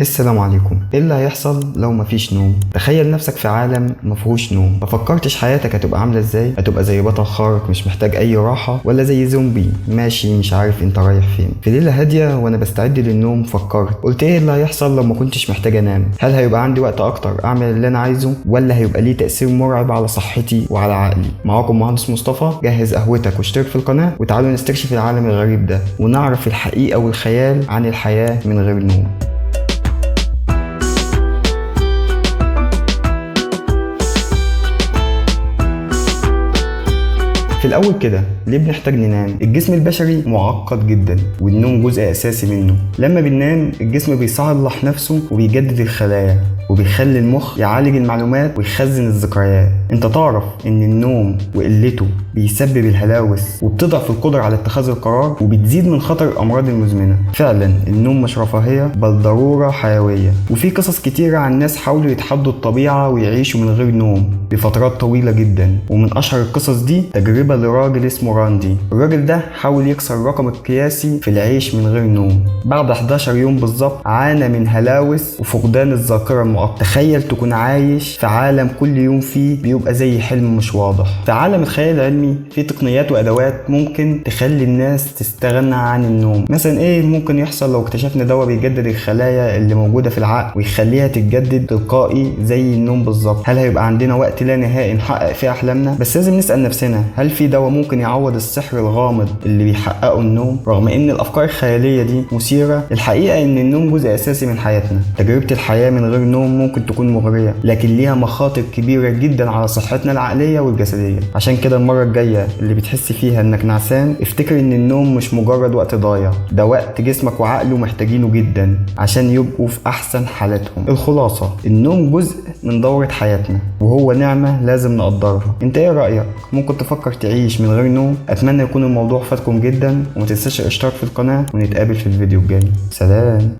السلام عليكم. ايه اللي هيحصل لو مفيش نوم؟ تخيل نفسك في عالم مفيهوش نوم. مفكرتش حياتك هتبقى عامله ازاي؟ هتبقى زي بطل خارق مش محتاج اي راحه، ولا زي زومبي ماشي مش عارف انت رايح فين؟ في ليله هاديه وانا بستعد للنوم فكرت، قلت ايه اللي هيحصل لو ما كنتش محتاج انام؟ هل هيبقى عندي وقت اكتر اعمل اللي انا عايزه، ولا هيبقى ليه تاثير مرعب على صحتي وعلى عقلي؟ معاكم مهندس مصطفى. جهز قهوتك واشترك في القناه وتعالوا نستكشف العالم الغريب ده ونعرف الحقيقه والخيال عن الحياه من غير نوم. في الأول كده ليه بنحتاج ننام؟ الجسم البشري معقد جدا والنوم جزء أساسي منه. لما بننام الجسم بيصلح نفسه وبيجدد الخلايا وبيخلي المخ يعالج المعلومات ويخزن الذكريات. انت تعرف ان النوم وقلته بيسبب الهلاوس وبتضعف القدرة على اتخاذ القرار وبتزيد من خطر الأمراض المزمنة. فعلا النوم مش رفاهية بل ضرورة حيوية، وفي قصص كتيرة عن ناس حاولوا يتحدوا الطبيعة ويعيشوا من غير نوم لفترات طويلة جدا. ومن أشهر القصص دي تجربة لراجل اسمه راندي. الراجل ده حاول يكسر الرقم القياسي في العيش من غير نوم. بعد 11 يوم بالظبط عانى من هلاوس وفقدان الذاكرة المؤقت. تخيل تكون عايش في عالم كل يوم فيه بيبقى زي حلم مش واضح. في عالم الخيال العلمي في تقنيات وأدوات ممكن تخلي الناس تستغنى عن النوم. مثلا ايه ممكن يحصل لو اكتشفنا دواء بيجدد الخلايا اللي موجودة في العقل ويخليها تتجدد تلقائي زي النوم بالظبط؟ هل هيبقى عندنا وقت لا نهائي نحقق فيه أحلامنا؟ بس لازم نسأل نفسنا، هل في دواء ممكن يعوض السحر الغامض اللي بيحققه النوم؟ رغم ان الافكار الخياليه دي مثيره، الحقيقه ان النوم جزء اساسي من حياتنا. تجربه الحياه من غير نوم ممكن تكون مغريه، لكن ليها مخاطر كبيره جدا على صحتنا العقليه والجسديه. عشان كده المره الجايه اللي بتحس فيها انك نعسان افتكر ان النوم مش مجرد وقت ضايع، ده وقت جسمك وعقله محتاجينه جدا عشان يبقوا في احسن حالاتهم. الخلاصه، النوم جزء من دوره حياتنا وهو نعمه لازم نقدرها. انت ايه رايك؟ ممكن تفكر تعيش من غير نوم؟ اتمنى يكون الموضوع فاتكم جدا، وما تنساش الاشتراك في القناة ونتقابل في الفيديو الجاي. سلام.